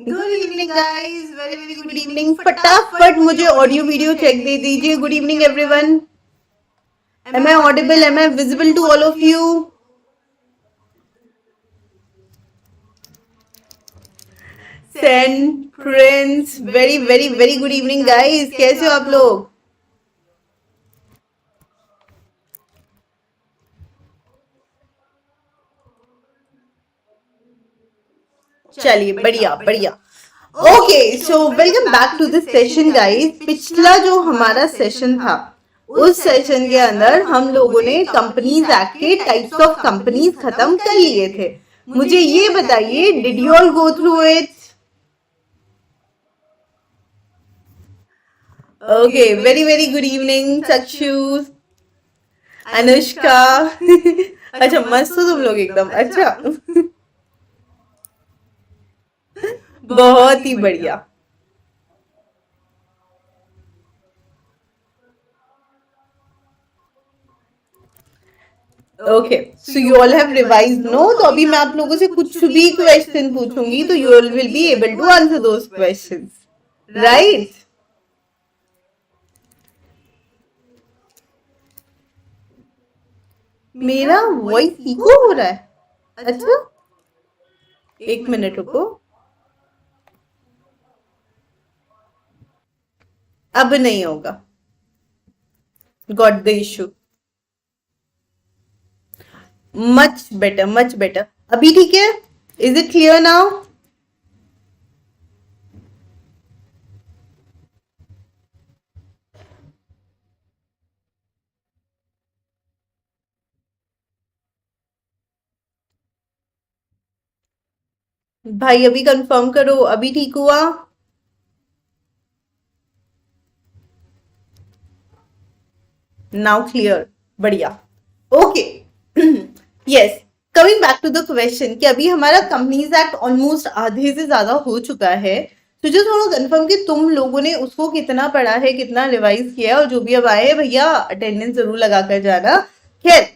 Good evening guys, very very good evening. फटाफट मुझे audio video check दे दीजिए। Good evening everyone. Am I audible? Am I visible to all of you? Saint Prince, very very very good evening guys. कैसे हो आप लोग? चलिए, बढ़िया बढ़िया। Okay, so welcome back to this session guys. पिछला जो हमारा सेशन था, उस सेशन के अंदर हम लोगों ने कंपनीज एक्ट के टाइप्स ऑफ कंपनीज खत्म कर लिए थे। मुझे ये बताइए, did you all go through it? Okay, very very good evening चक्षु, अनुष्का। अच्छा, मस्त हो तुम लोग एकदम। अच्छा, बहुत ही बढ़िया। Okay, so you all have revised, no? तो अभी मैं आप लोगों से कुछ भी क्वेश्चन पूछूंगी तो you all will be able to answer those questions, right? मेरा वॉइस इको हो रहा है? अच्छा, एक मिनट रुको। अब नहीं होगा। Got the issue. Much better, much better. अभी ठीक है? Is it clear now? भाई अभी कंफर्म करो, अभी ठीक हुआ? नाउ क्लियर, बढ़िया। Okay, yes, coming back to the question कि अभी हमारा कंपनीज एक्ट ऑलमोस्ट आधे से ज्यादा हो चुका है। तो जो थोड़ा कंफर्म कि तुम लोगों ने उसको कितना पढ़ा है, कितना रिवाइज किया है, और जो भी अब आए भैया अटेंडेंस जरूर लगा कर जाना। खैर,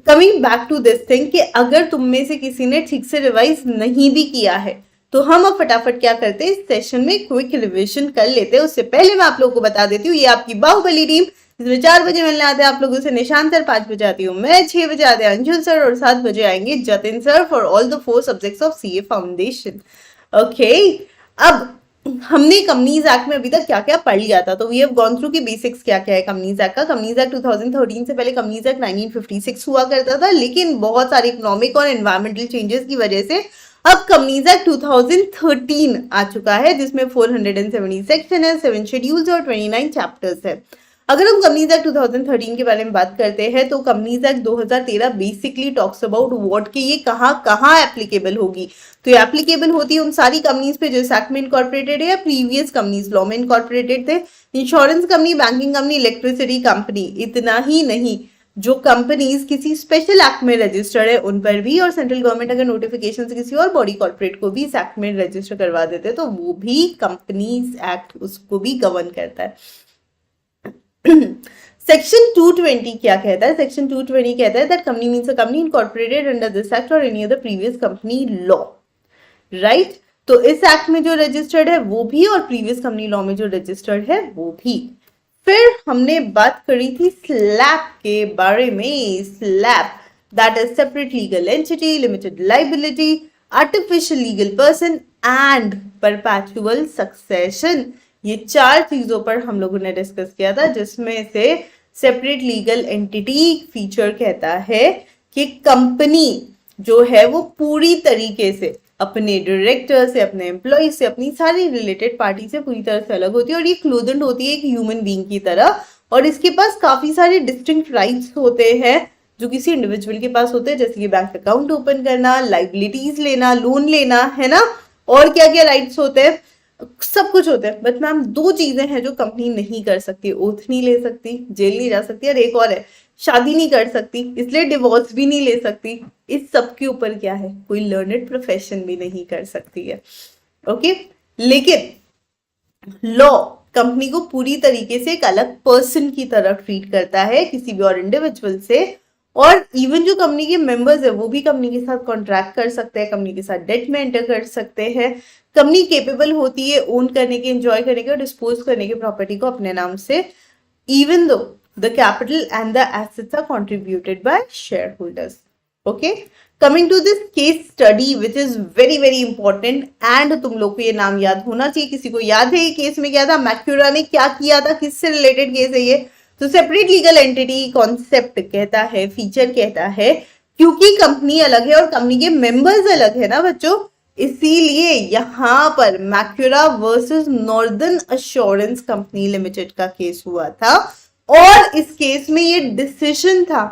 coming back to this thing कि अगर तुम में से किसी ने ठीक से रिवाइज नहीं भी किया है तो हम अब फटाफट क्या करते हैं, इस सेशन में क्विक रिविजन कर लेते हैं। उससे पहले मैं आप लोगों को बता देती हूँ, ये आपकी बाहुबली टीम, इसमें 4 बजे मिलने आते हैं आप लोगों से निशांत सर, 5 बजे आती हूँ मैं, 6 बजे आते हैं अंशुल सर, और 7 बजे आएंगे Jatin sir for all the 4 subjects of CA foundation. Okay, अब हमने कंपनीज एक्ट में अभी तक क्या क्या पढ़ लिया था, तो वी हैव गॉन थ्रू की बेसिक्स क्या क्या है कंपनीज एक्ट का। कंपनीज एक्ट 2013 से पहले कंपनीज एक्ट 1956 हुआ करता था, लेकिन बहुत सारे इकोनॉमिक और एनवायरमेंटल चेंजेस की वजह से अब कंपनीज एक्ट 2013 आ चुका है, जिसमें 470 सेक्शन है, 7 शेड्यूल्स और 29 चैप्टर्स है। अगर हम कंपनीज एक्ट 2013 के बारे में बात करते हैं तो companies act 2013 basically talks about what कि ये कहाँ कहाँ एप्लीकेबल होगी। तो ये एप्लीकेबल होती है उन सारी कंपनीज पे जो इस एक्ट में इनकॉर्पोरेटेड है या प्रीवियस कंपनीज लॉ में इनकॉर्पोरेटेड थे। Insurance company, banking company, electricity company, इतना ही नहीं, जो कंपनीज किसी स्पेशल एक्ट में रजिस्टर्ड है उन पर भी, और सेंट्रल गवर्नमेंट अगर नोटिफिकेशन से किसी और बॉडी कॉर्पोरेट को भी इस एक्ट में रजिस्टर करवा देते हैं तो वो भी कंपनीज एक्ट उसको भी गवर्न करता है। सेक्शन 220 क्या कहता है? सेक्शन 220 कहता है that company means a company incorporated under this act और any other previous company law, right? तो इस एक्ट में जो रजिस्टर्ड है वो भी, और प्रीवियस कंपनी लॉ में जो रजिस्टर्ड है वो भी। फिर हमने बात करी थी स्लैप के बारे में। SLAP that is separate legal entity, limited liability, artificial legal person and perpetual succession. ये 4 चीजों पर हम लोगों ने डिस्कस किया था, जिसमें से सेपरेट लीगल एंटिटी फीचर कहता है कि कंपनी जो है वो पूरी तरीके से अपने डायरेक्टर से, अपने एम्प्लॉय से, अपनी सारी रिलेटेड पार्टी से पूरी तरह से अलग होती है, और ये क्लोजड होती है एक ह्यूमन बीइंग की तरह, और इसके पास काफी सारे डिस्टिंक्ट राइट्स होते हैं जो किसी इंडिविजुअल के पास होते हैं, जैसे कि बैंक अकाउंट ओपन करना, लाइबिलिटीज लेना, लोन लेना, है ना? और क्या क्या राइट्स होते हैं, सब कुछ होता है। बट मैम 2 चीजें हैं जो कंपनी नहीं कर सकती, ओथ नहीं ले सकती, जेल नहीं जा सकती, और एक और है, शादी नहीं कर सकती, इसलिए डिवोर्स भी नहीं ले सकती। इस सब के ऊपर क्या है, कोई लर्नेड प्रोफेशन भी नहीं कर सकती है। ओके, लेकिन लॉ कंपनी को पूरी तरीके से एक अलग पर्सन की तरह ट्रीट करता है किसी भी और इंडिविजुअल से, और इवन जो कंपनी के मेंबर्स है वो भी कंपनी के साथ कॉन्ट्रैक्ट कर सकते हैं, कंपनी के साथ डेट में एंटर कर सकते हैं। कंपनी केपेबल होती है ओन करने के, एंजॉय करने के और डिस्पोज करने की प्रॉपर्टी को अपने नाम से, even though the capital and the assets are contributed by shareholders. Okay, coming to this case study which is very very important and तुम लोग को ये नाम याद होना चाहिए। किसी को याद है ये केस में क्या था, मैक्यूरा ने क्या किया था, किससे रिलेटेड केस है ये? तो सेपरेट लीगल एंटिटी कॉन्सेप्ट कहता है, फीचर कहता है, क्योंकि कंपनी अलग है और कंपनी के मेंबर्स अलग है ना बच्चों, इसीलिए यहां पर Macaura versus Northern Assurance Company Limited का केस हुआ था। और इस केस में ये डिसीजन था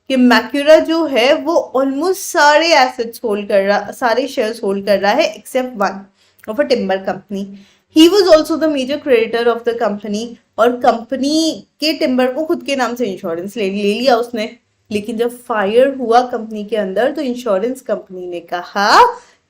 कि मैक्यूरा जो है वो ऑलमोस्ट सारे एसेट्स होल्ड कर रहा, सारे शेयर्स होल्ड कर रहा है except one of a timber company. He was also the major creditor of the company, और कंपनी के टिम्बर को खुद के नाम से इंश्योरेंस ले लिया उसने। लेकिन जब फायर हुआ कंपनी के अंदर तो इंश्योरेंस कंपनी ने कहा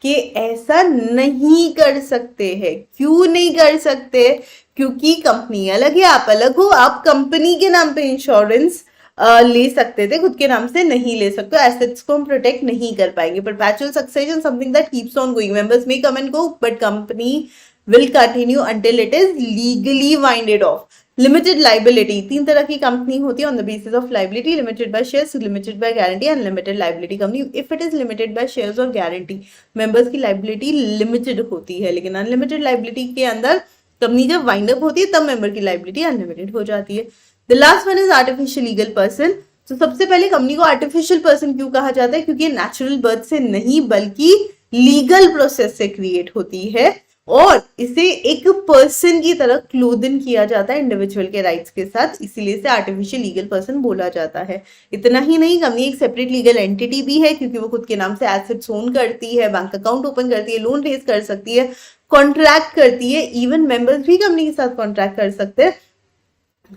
कि ऐसा नहीं कर सकते हैं। क्यों नहीं कर सकते? क्योंकि कंपनी अलग है, आप अलग हो, आप कंपनी के नाम पे इंश्योरेंस ले सकते थे, खुद के नाम से नहीं ले सकते, एसेट्स को हम प्रोटेक्ट नहीं कर पाएंगे। Perpetual succession something that keeps on going, members may come and go but company will continue until it is legally winded off. Limited liability, तीन तरह की कंपनी होती है on the basis of liability, limited by shares, limited by guarantee and limited liability company. If it is limited by shares or guarantee, members की liability limited होती है, लेकिन unlimited liability के अंदर कंपनी जब वाइंड अप होती है तब मेंबर की liability unlimited हो जाती है। The last one is artificial legal person. तो सबसे पहले कंपनी को आर्टिफिशियल पर्सन क्यों कहा जाता है? क्योंकि नेचुरल बर्थ से नहीं बल्कि लीगल प्रोसेस से क्रिएट होती है और इसे एक पर्सन की तरह क्लोदन किया जाता है इंडिविजुअल के राइट्स के साथ, इसीलिए इसे आर्टिफिशियल लीगल पर्सन बोला जाता है। इतना ही नहीं, कंपनी एक सेपरेट लीगल एंटिटी भी है क्योंकि वो खुद के नाम से एसेट्स ओन करती है, बैंक अकाउंट ओपन करती है, लोन रेज कर सकती है, कॉन्ट्रैक्ट करती है, इवन मेंबर्स भी कंपनी के साथ कॉन्ट्रैक्ट कर सकते हैं।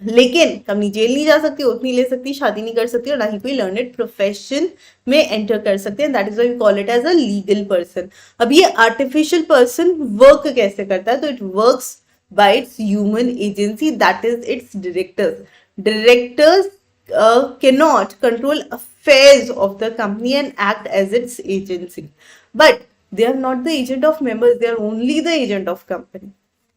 लेकिन कंपनी जेल नहीं जा सकती, ओथ नहीं ले सकती, शादी नहीं कर सकती और ना ही कोई लर्नेड प्रोफेशन में एंटर कर सकते हैं। That is why we call it as a legal person. अब ये आर्टिफिशियल पर्सन वर्क कैसे करता है? तो it works by its human agency, that is its directors. Directors cannot control affairs of the company and act as its agency, but they are not the agent of members, they are only the agent of company.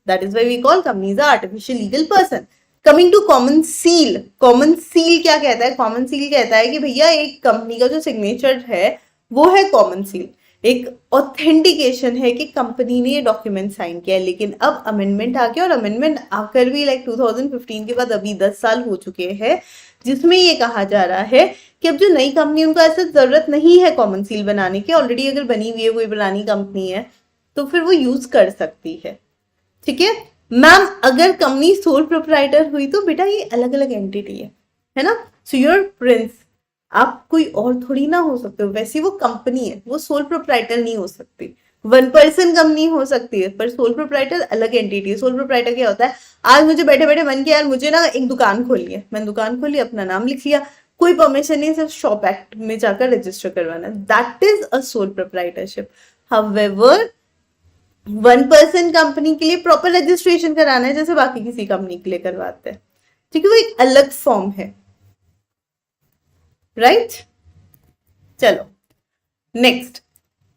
That is why we call companies a artificial legal person. Coming to common seal, common seal क्या कहता है? Common seal कहता है कि भैया एक company का जो सिग्नेचर है वो है कॉमन सील, एक ऑथेंटिकेशन है कि कंपनी ने ये डॉक्यूमेंट साइन किया है। लेकिन अब अमेंडमेंट आ गया और अमेंडमेंट आकर भी लाइक 2015 के बाद अभी 10 साल हो चुके हैं, जिसमें ये कहा जा रहा है कि अब जो नई कंपनी उनको ऐसा जरूरत नहीं है कॉमन सील बनाने की, ऑलरेडी अगर बनी हुई है कोई पुरानी कंपनी है तो फिर वो यूज कर सकती है। ठीक है मैम, अगर कंपनी सोल प्रोप्राइटर हुई तो बेटा ये अलग अलग एंटिटी है ना, सो योर प्रिंस आप कोई और थोड़ी ना हो सकते हो, वैसे वो कंपनी है, वो सोल प्रोप्राइटर नहीं हो सकती। वन पर्सन कंपनी हो सकती है पर सोल प्रोप्राइटर अलग एंटिटी है। सोल प्रोप्राइटर क्या होता है? आज मुझे बैठे बैठे मन किया यार मुझे ना एक दुकान खोलनी है, मैंने दुकान खोली, अपना नाम लिख लिया, कोई परमिशन नहीं, सिर्फ शॉप एक्ट में जाकर रजिस्टर करवाना, that is a sole proprietorship. However one person company के लिए प्रॉपर रजिस्ट्रेशन कराना है जैसे बाकी किसी कंपनी के लिए करवाते हैं, ठीक है, वो एक अलग फॉर्म है, राइट? चलो next,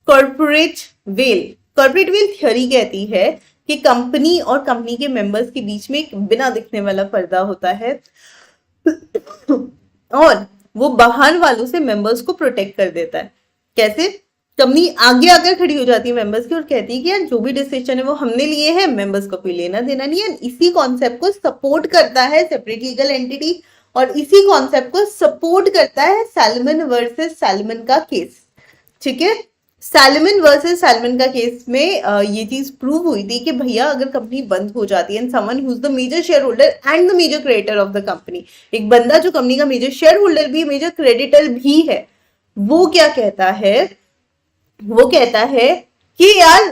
corporate veil. Corporate veil theory कहती है कि कंपनी और कंपनी के मेंबर्स के बीच में एक बिना दिखने वाला पर्दा होता है और वो बाहर वालों से मेंबर्स को प्रोटेक्ट कर देता है। कैसे? कंपनी आगे आकर खड़ी हो जाती है मेंबर्स की और कहती है कि यार जो भी डिसीजन है वो हमने लिए हैं, मेंबर्स को कोई लेना देना नहीं है। इसी कॉन्सेप्ट को सपोर्ट करता है सेपरेट लीगल एंटिटी और इसी कॉन्सेप्ट को सपोर्ट करता है सैलमन वर्सेस सैलमन का केस। ठीक है, सैलमन वर्सेस सैलमन का केस में ये चीज प्रूव हुई थी कि भैया अगर कंपनी बंद हो जाती है and someone who is the major shareholder and the major creditor of the company, एक बंदा जो कंपनी का मेजर शेयर होल्डर भी मेजर क्रेडिटर भी है, वो क्या कहता है? वो कहता है कि यार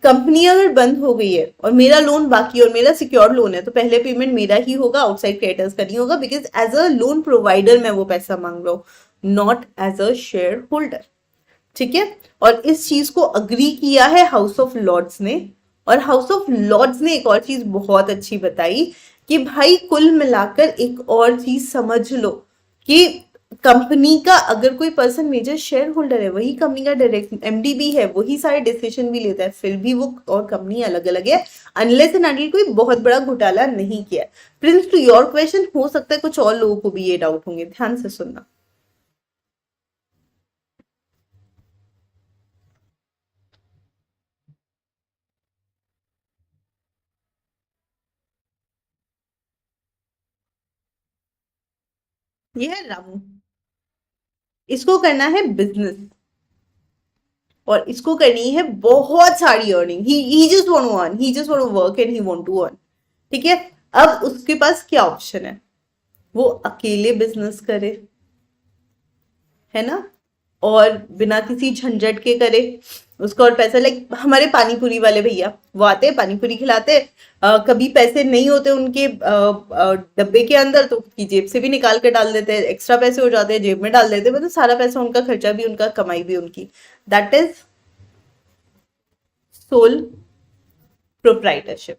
कंपनी अगर बंद हो गई है और मेरा लोन बाकी और मेरा सिक्योर लोन है तो पहले पेमेंट मेरा ही होगा, आउटसाइड क्रेडिटर्स का नहीं होगा, because as a loan provider मैं वो पैसा मांग रहा हूँ, not as a shareholder. ठीक है, और इस चीज को अग्री किया है हाउस ऑफ लॉर्ड्स ने। और हाउस ऑफ लॉर्ड्स ने एक और चीज बहुत अच्छी बताई कि भाई कुल मिलाकर एक और चीज समझ लो कि कंपनी का अगर कोई पर्सन मेजर शेयर होल्डर है, वही कंपनी का डायरेक्ट एमडी भी है, वही सारे डिसीजन भी लेता है, फिर भी वो और कंपनी अलग अलग है, अनलेस एंड अनटिल कोई बहुत बड़ा घोटाला नहीं किया। प्रिंस, टू योर क्वेश्चन, हो सकता है कुछ और लोगों को भी ये डाउट होंगे, ध्यान से सुनना। ये है रामू, इसको करना है बिजनेस, और इसको करनी है बहुत सारी earning. He just want to earn, he just want to work and he want to earn. ठीक है, अब उसके पास क्या ऑप्शन है? वो अकेले बिजनेस करे, है ना, और बिना किसी झंझट के करे, उसका और पैसा, लाइक हमारे पानी पूरी वाले भैया, वो आते हैं पानी पूरी खिलाते, कभी पैसे नहीं होते उनके डब्बे के अंदर तो उसकी जेब से भी निकाल के डाल देते हैं, एक्स्ट्रा पैसे हो जाते हैं जेब में डाल देते हैं, मतलब सारा पैसा उनका, खर्चा भी उनका, कमाई भी उनकी। That is sole proprietorship.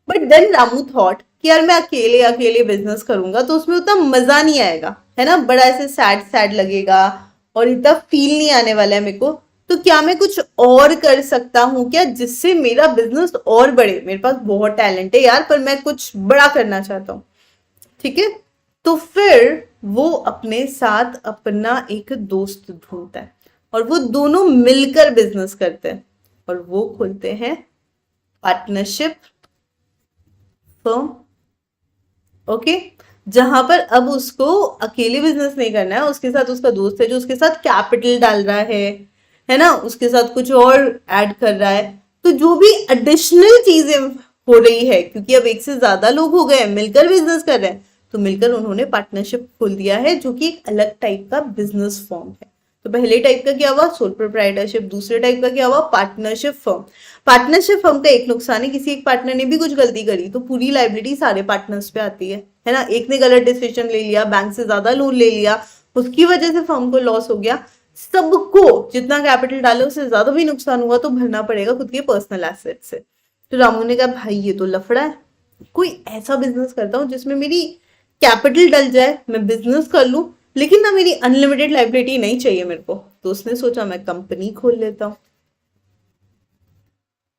But then Ramu thought कि यार मैं अकेले अकेले बिजनेस करूंगा तो उसमें उतना मजा नहीं आएगा, है ना, बड़ा ऐसे सैड सैड लगेगा और इतना फील नहीं आने वाला है मेरे को। तो क्या मैं कुछ और कर सकता हूँ क्या, जिससे मेरा बिजनेस और बढ़े? मेरे पास बहुत टैलेंट है यार, पर मैं कुछ बड़ा करना चाहता हूँ। ठीक है, तो फिर वो अपने साथ अपना एक दोस्त ढूंढता है, और वो दोनों मिलकर बिजनेस करते हैं, और वो खोलते हैं पार्टनरशिप फर्म। ओके, जहां पर अब उसको अकेले बिजनेस नहीं करना है, उसके साथ उसका दोस्त है जो उसके साथ कैपिटल डाल रहा है ना, उसके साथ कुछ और ऐड कर रहा है। तो जो भी एडिशनल चीजें हो रही है, क्योंकि अब एक से ज्यादा लोग हो गए हैं, मिलकर बिजनेस कर रहे हैं, तो मिलकर उन्होंने पार्टनरशिप खोल दिया है, जो कि एक अलग टाइप का बिजनेस फॉर्म है। तो पहले टाइप का क्या हुआ, सोल प्रोप्राइटरशिप, दूसरे टाइप का क्या हुआ, पार्टनरशिप फर्म। पार्टनरशिप फर्म का एक नुकसान है, किसी एक पार्टनर ने भी कुछ गलती करी तो पूरी लाइबिलिटी सारे पार्टनर्स पे आती है ना। एक ने गलत डिसीजन ले लिया, बैंक से ज्यादा लोन ले लिया, उसकी वजह से फर्म को लॉस हो गया, सबको जितना कैपिटल डाले उससे ज्यादा भी नुकसान हुआ तो भरना पड़ेगा खुद के पर्सनल एसेट से। तो रामू ने कहा भाई ये तो लफड़ा है, कोई ऐसा बिजनेस करता हूँ जिसमें मेरी कैपिटल डल जाए, मैं बिजनेस कर लूं, लेकिन ना मेरी अनलिमिटेड लाइबिलिटी नहीं चाहिए मेरे को। तो उसने सोचा मैं कंपनी खोल लेता हूं।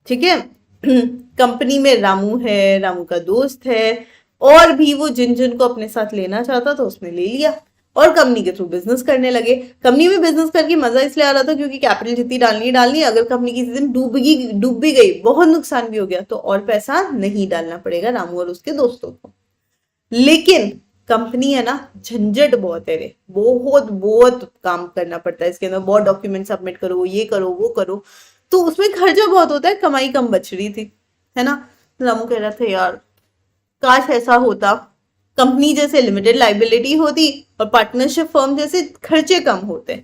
ठीक है, कंपनी में रामू है, रामू का दोस्त है, और भी वो जिन जिन को अपने साथ लेना चाहता था उसने ले लिया, और कंपनी के थ्रू बिजनेस करने लगे। कंपनी में बिजनेस करके मजा इसलिए आ रहा था क्योंकि कैपिटल जितनी डालनी, अगर कंपनी किसी दिन डूब भी गई, बहुत नुकसान भी हो गया, तो और पैसा नहीं डालना पड़ेगा रामू और उसके दोस्तों को। लेकिन कंपनी है ना, झंझट बहुत है रे, बहुत बहुत काम करना पड़ता है इसके अंदर, बहुत डॉक्यूमेंट सबमिट करो, ये करो वो करो, तो उसमें खर्चा बहुत होता है, कमाई कम बच रही थी, है ना। रामू कह रहा था यार काश ऐसा होता, कंपनी जैसे लिमिटेड लाइबिलिटी होती और पार्टनरशिप फर्म जैसे खर्चे कम होते।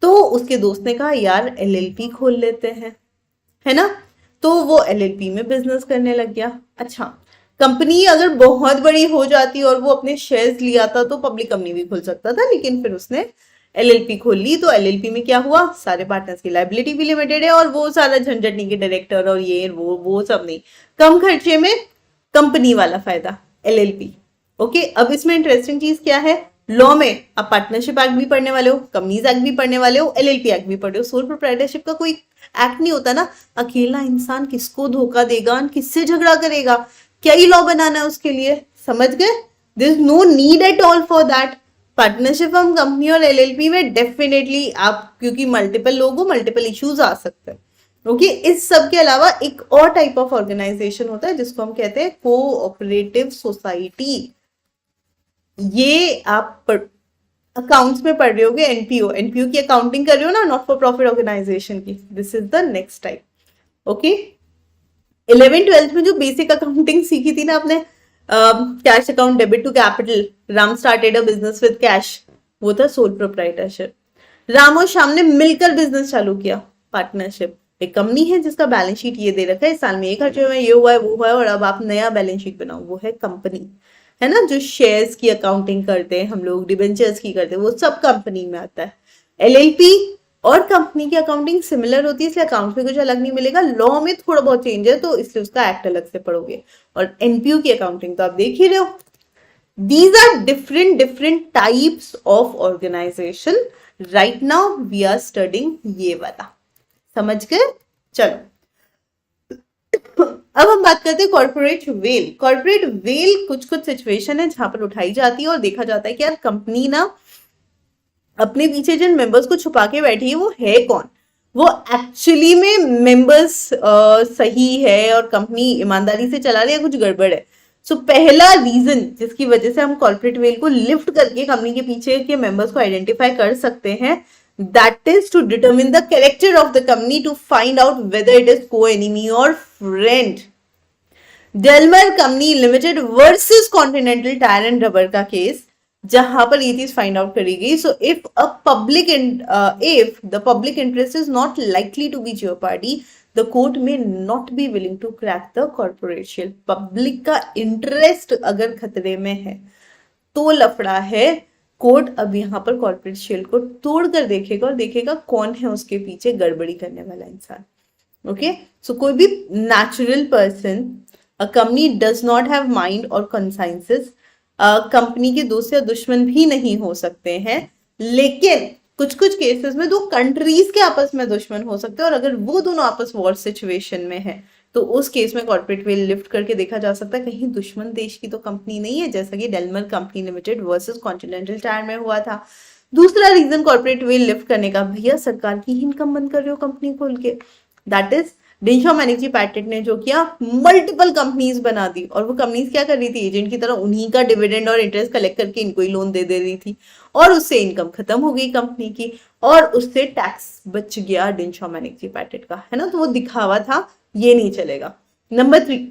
तो उसके दोस्त ने कहा यार एलएलपी खोल लेते हैं, है ना। तो वो एलएलपी में बिजनेस करने लग गया। अच्छा, कंपनी अगर बहुत बड़ी हो जाती और वो अपने शेयर्स लिया था तो पब्लिक कंपनी भी खोल सकता था, लेकिन फिर उसने एलएलपी खोल ली। तो एलएलपी में क्या हुआ, सारे पार्टनर्स की लाइबिलिटी भी लिमिटेड है, और वो सारा झंझट नहीं कि डायरेक्टर और ये वो सब नहीं, कम खर्चे में कंपनी वाला फायदा, एलएलपी। ओके, अब इसमें इंटरेस्टिंग चीज क्या है, लॉ में आप पार्टनरशिप एक्ट भी पढ़ने वाले हो, कंपनीज एक्ट भी पढ़ने वाले हो, एलएलपी एक्ट भी पढ़े हो। सोल प्रोप्राइटरशिप का कोई एक्ट नहीं होता ना, अकेला इंसान किसको धोखा देगा, किससे झगड़ा करेगा, क्या ही लॉ बनाना है उसके लिए, समझ गए। There is no need at all for that. Partnership firm, company और एलएलपी में डेफिनेटली आप, क्योंकि मल्टीपल लोग हो, मल्टीपल इश्यूज आ सकते हैं। ओके, इस सब के अलावा एक और टाइप ऑफ ऑर्गेनाइजेशन होता है जिसको हम कहते हैं कोऑपरेटिव सोसाइटी। ये आप अकाउंट्स में पढ़ रहे होगे, एनपीओ, एनपीओ की अकाउंटिंग कर रहे हो ना, नॉट फॉर प्रॉफिट ऑर्गेनाइजेशन की। This is the next type. Okay, 11th-12th में जो बेसिक अकाउंटिंग सीखी थी ना आपने, cash account, debit to capital, Ram started a business with cash, वो था सोल प्रोप्राइटरशिप। राम और श्याम ने मिलकर बिजनेस चालू किया, पार्टनरशिप। एक कंपनी है जिसका बैलेंस शीट ये दे रखा है, इस साल में ये खर्चे हुए, ये हुआ है, वो हुआ है, और अब आप नया बैलेंस शीट बनाओ, वो है कंपनी, है ना। जो शेयर्स की अकाउंटिंग करते हैं हम लोग, डिबेंचर्स की करते हैं, वो सब कंपनी में आता है। एलएलपी और कंपनी की अकाउंटिंग सिमिलर होती है, इसलिए अकाउंट में कुछ अलग नहीं मिलेगा, लॉ में थोड़ा बहुत चेंज है तो इसलिए उसका एक्ट अलग से पढ़ोगे। और एनपीयू की अकाउंटिंग तो आप देख ही रहे हो, These are different types of organization. Right now we are studying ये वाला, समझ गए? चलो अब हम बात करते हैं कॉर्पोरेट वेल। कॉर्पोरेट वेल कुछ कुछ सिचुएशन है जहां पर उठाई जाती है और देखा जाता है कि यार कंपनी ना अपने पीछे जिन मेंबर्स को छुपा के बैठी है वो है कौन, वो एक्चुअली में मेंबर्स सही है और कंपनी ईमानदारी से चला रही है, कुछ गड़बड़ है। सो पहला रीजन जिसकी वजह से हम कॉर्पोरेट वेल को लिफ्ट करके कंपनी के पीछे के मेंबर्स को आइडेंटिफाई कर सकते हैं, that is to determine the character of the company to find out whether it is को एनिमी और friend. Daimler Company Limited versus Continental Tyre and Rubber का केस, जहां पर ये चीज फाइंड आउट करी गई। So if the public interest is not likely to be jeopardy, the court may not be willing to crack the corporate shell. Public का interest अगर खतरे में है तो लफड़ा है। कोर्ट अब यहाँ पर कॉर्पोरेट शेल को तोड़कर देखेगा और देखेगा कौन है उसके पीछे गड़बड़ी करने वाला इंसान। ओके, सो कोई भी natural person, a company does not have mind और कॉन्साइंसेस, कंपनी के दोस्त या दुश्मन भी नहीं हो सकते हैं, लेकिन कुछ कुछ केसेस में दो कंट्रीज के आपस में दुश्मन हो सकते हैं और अगर वो दोनों आपस वॉर सिचुएशन में है तो उस केस में कॉर्पोरेट वेल लिफ्ट करके देखा जा सकता है कहीं दुश्मन देश की तो कंपनी नहीं है, जैसा कि Daimler Company Limited versus Continental Tyre में हुआ था। दूसरा रीजन कॉर्पोरेट वेल लिफ्ट करने का, भैया सरकार की ही इनकम बंद कर रहे हो कंपनी खोल के, दैट इज डेनिशा मैनेजी पैटेट ने जो किया, मल्टीपल कंपनीज बना दी और वो कंपनीज क्या कर रही थी, एजेंट की तरह उन्हीं का डिविडेंड और इंटरेस्ट कलेक्ट करके इनको ही लोन दे रही थी और उससे इनकम खत्म हो गई कंपनी की और उससे टैक्स बच गया डेनिशा मैनेजी पैटेट का, है ना। तो वो दिखावा था, ये नहीं चलेगा। Number 3,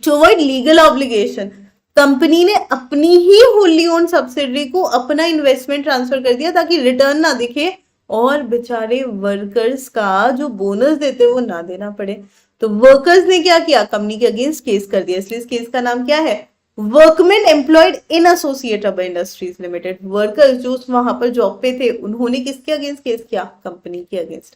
to avoid legal obligation, company ने अपनी ही होली ओन सब्सिडरी को अपना इन्वेस्टमेंट ट्रांसफर कर दिया ताकि रिटर्न ना दिखे और बेचारे वर्कर्स का जो बोनस देते वो ना देना पड़े। तो वर्कर्स ने क्या किया, कंपनी के अगेंस्ट केस कर दिया। इसलिए इस केस का नाम क्या है, workmen employed in associate rubber industries limited. Workers जो वहां पर जॉब पे थे उन्होंने किसके अगेंस्ट केस किया, कंपनी के against.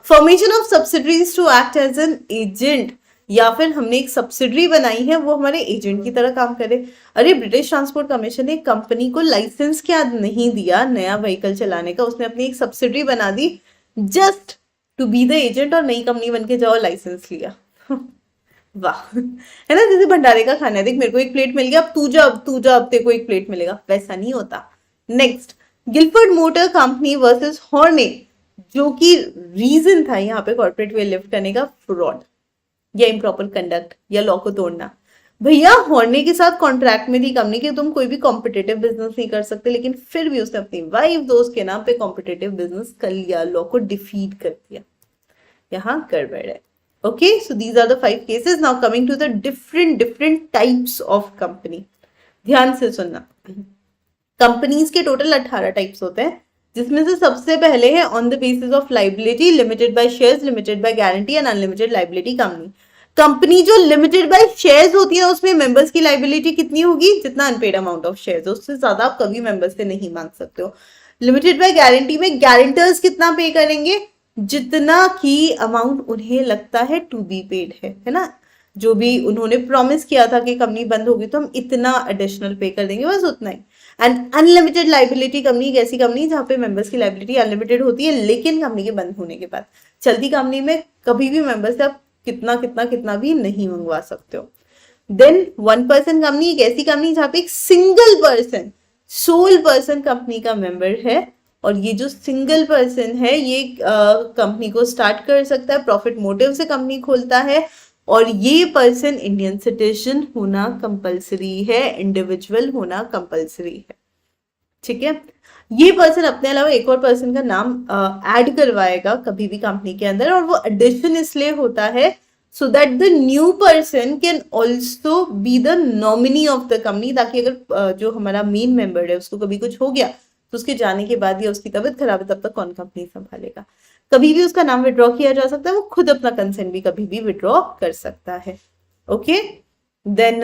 Formation of subsidiaries to act as an agent, या फिर हमने एक सब्सिडरी बनाई है वो हमारे एजेंट की तरह काम करे। अरे ब्रिटिश ट्रांसपोर्ट कमीशन ने कंपनी को लाइसेंस क्या नहीं दिया नया व्हीकल चलाने का, उसने अपनी एक सब्सिडरी बना दी just to be the agent और नई कंपनी बन के जाओ लाइसेंस लिया। वाह, है ना, जैसे भंडारे का खाना है, देख मेरे को एक प्लेट मिल गया, अब तू जा अब तेरे को एक प्लेट मिलेगा, वैसा नहीं होता। Next, Gilford motor company versus Horne, जो कि रीजन था यहाँ पे कॉर्पोरेट वेल लिफ्ट करने का, फ्रॉड या इम्प्रॉपर कंडक्ट या लॉ को तोड़ना। भैया हॉर्ने के साथ कॉन्ट्रैक्ट में थी कंपनी कि तुम कोई भी कॉम्पिटिटिव बिजनेस नहीं कर सकते, लेकिन फिर भी उसने अपनी वाइफ दोस्त के नाम पे कॉम्पिटिटिव बिजनेस कर लिया, लॉ को डिफीट कर दिया, यहाँ गड़बड़ है। Okay, so these are the 5 cases. Now coming to the different types of company, ध्यान से सुनना। कंपनीज के टोटल 18 टाइप्स होते हैं, जिसमें से सबसे पहले है on the basis of liability, limited by shares, limited by guarantee and unlimited liability company. Company जो लिमिटेड बाय शेयर्स होती है उसमें मेंबर्स की लाइबिलिटी कितनी होगी, जितना अनपेड अमाउंट ऑफ शेयर्स, उससे ज्यादा आप कभी मेंबर्स से नहीं मांग सकते हो। लिमिटेड बाय गारंटी में गारंटर्स कितना पे करेंगे, जितना की अमाउंट उन्हें लगता है टू बी पेड है ना, जो भी उन्होंने प्रॉमिस किया था कि कंपनी बंद होगी तो हम इतना एडिशनल पे कर देंगे, बस उतना ही। एंड अनलिमिटेड लाइबिलिटी कंपनी एक ऐसी कंपनी जहां पे मेंबर्स की लाइबिलिटी अनलिमिटेड होती है, लेकिन कंपनी के बंद होने के बाद चलती कंपनी में कभी भी मेंबर्स से आप कितना भी नहीं मंगवा सकते हो। देन 1 पर्सन कंपनी एक ऐसी कंपनी जहां पे एक single person, sole person company का मेंबर है और ये जो सिंगल पर्सन है ये कंपनी को स्टार्ट कर सकता है, प्रॉफिट मोटिव से कंपनी खोलता है और ये पर्सन इंडियन सिटीजन होना कंपलसरी है, इंडिविजुअल होना कंपलसरी है, ठीक है। ये पर्सन अपने अलावा एक और पर्सन का नाम ऐड करवाएगा कभी भी कंपनी के अंदर, और वो एडिशन इसलिए होता है so that the new person can also be the nominee of the company, ताकि अगर जो हमारा मेन मेंबर है उसको कभी कुछ हो गया तो उसके जाने के बाद या उसकी तबीयत खराब है तब तक कौन कंपनी संभालेगा। कभी भी उसका नाम विड्रॉ किया जा सकता है, वो खुद अपना कंसेंट भी कभी भी विड्रॉ कर सकता है। ओके, देन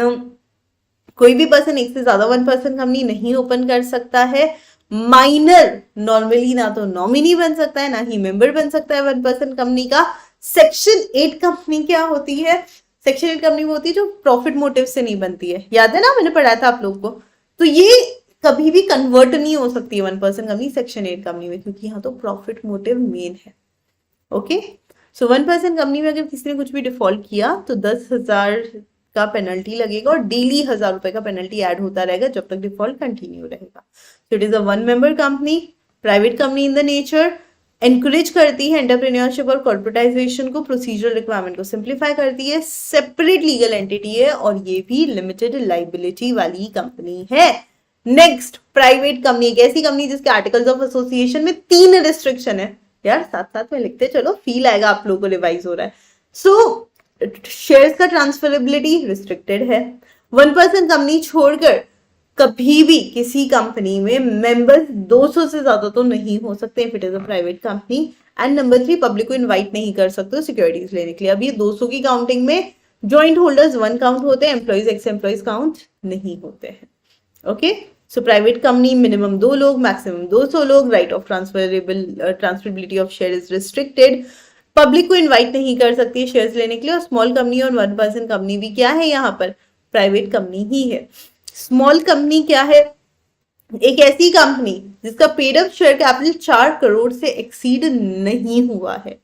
कोई भी पर्सन एक से ज्यादा 1 पर्सन कंपनी नहीं ओपन कर सकता है। माइनर नॉर्मली ना तो नॉमिनी बन सकता है ना ही मेंबर बन सकता है 1 पर्सन कंपनी का। सेक्शन 8 कंपनी क्या होती है, सेक्शन 8 कंपनी वो होती है जो प्रॉफिट मोटिव से नहीं बनती है, याद है ना, मैंने पढ़ाया था आप लोगों को। तो ये कभी भी कन्वर्ट नहीं हो सकती है 1% कंपनी सेक्शन 8 कंपनी में, क्योंकि यहाँ तो प्रॉफिट मोटिव मेन है। ओके, सो 1% कंपनी में अगर किसी ने कुछ भी डिफॉल्ट किया तो 10,000 का पेनल्टी लगेगा और डेली 1,000 रुपए का पेनल्टी ऐड होता रहेगा जब तक डिफॉल्ट कंटिन्यू रहेगा। So it is a 1 member company, private company in the nature, encourage करती है एंटरप्रेन्योरशिप और कॉर्पोरेटाइजेशन को, प्रोसीजरल रिक्वायरमेंट को सिंप्लीफाई करती है, सेपरेट लीगल एंटिटी है और ये भी लिमिटेड लाइबिलिटी वाली कंपनी है। नेक्स्ट, प्राइवेट कंपनी, एक ऐसी कंपनी जिसके आर्टिकल्स ऑफ एसोसिएशन में 3 रिस्ट्रिक्शन है। यार साथ साथ में लिखते चलो, फील आएगा आप लोगों को रिवाइज हो रहा है। सो शेयर्स का ट्रांसफरेबिलिटी रिस्ट्रिक्टेड है। 1% कंपनी छोड़कर कभी भी किसी कंपनी में मेंबर्स 200 से ज्यादा तो नहीं हो सकते if it is a private company. And number 3, public को इनवाइट नहीं कर सकते सिक्योरिटीज लेने के लिए। अब ये 200 की काउंटिंग में जॉइंट होल्डर्स 1 काउंट होते हैं, एम्प्लॉइज एक्स एम्प्लॉइज काउंट नहीं होते हैं। Okay, so private company minimum 2 लोग, मैक्सिमम 200 लोग, right of transferability of share is restricted, public को इनवाइट नहीं कर सकती है शेयर्स लेने के लिए। और स्मॉल कंपनी और 1% कंपनी भी क्या है, यहाँ पर प्राइवेट कंपनी ही है। स्मॉल कंपनी क्या है, एक ऐसी कंपनी जिसका paid up share capital 4 crore से एक्सीड नहीं हुआ है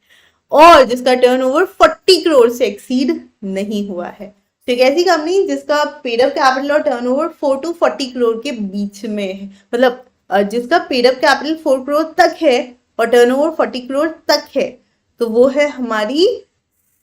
और जिसका टर्नओवर 40 करोड़ से एक्सीड नहीं हुआ है। तो एक ऐसी कंपनी जिसका पेड अप कैपिटल और टर्नओवर 4 to 40 करोड़ के बीच में है, मतलब जिसका पेड अप कैपिटल 4 करोड़ तक है और टर्नओवर 40 करोड़ तक है, तो वो है हमारी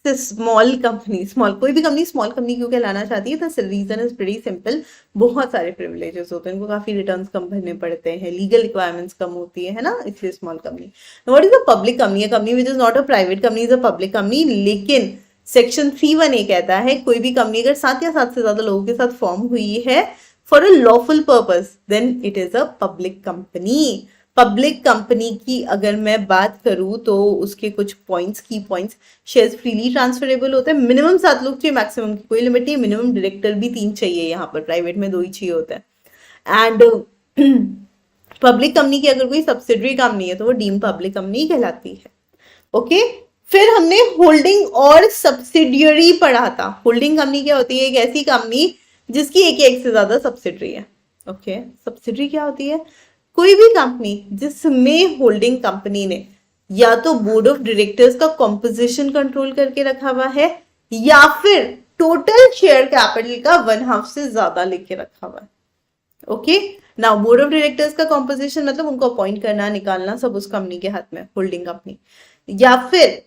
स्मॉल कंपनी। स्मॉल, कोई भी कंपनी स्मॉल कंपनी क्यों कहलाना चाहती है, तो रीजन इज वेरी सिंपल, बहुत सारे प्रिविलेजेस होते हैं, इनको काफी रिटर्न्स कम भरने पड़ते हैं, लीगल रिक्वायरमेंट्स कम होती है ना, इसलिए small company. What is a public company? A company which is not a private company is a public company, लेकिन सेक्शन 3(1) कहता है कोई भी कंपनी अगर 7 या 7 से ज्यादा लोगों के साथ फॉर्म हुई है for a lawful purpose, then it is a public company. Public company की अगर मैं बात करूं तो उसके कुछ पॉइंट्स, की पॉइंट्स, शेयर्स फ्रीली ट्रांसफरेबल होते हैं, मिनिमम 7 लोग चाहिए, मैक्सिमम की कोई लिमिट नहीं, मिनिमम डायरेक्टर भी 3 चाहिए, यहाँ पर प्राइवेट में 2 ही चाहिए होता है। एंड पब्लिक कंपनी की अगर कोई सब्सिडरी कंपनी है तो वो डीम्ड पब्लिक कंपनी कहलाती है। ओके, फिर हमने होल्डिंग और सब्सिडियरी पढ़ा था। होल्डिंग कंपनी क्या होती है? एक ऐसी कंपनी जिसकी एक से ज्यादा सब्सिडरी है। ओके, सब्सिडरी क्या होती है? कोई भी कंपनी जिसमें होल्डिंग कंपनी ने या तो बोर्ड ऑफ डायरेक्टर्स का कॉम्पोजिशन कंट्रोल करके रखा हुआ है या फिर टोटल शेयर कैपिटल का 1/2 से ज्यादा लेके रखा हुआ है। Okay, now board of directors का कॉम्पोजिशन मतलब उनको अपॉइंट करना, निकालना सब उस कंपनी के हाथ में, होल्डिंग कंपनी, या फिर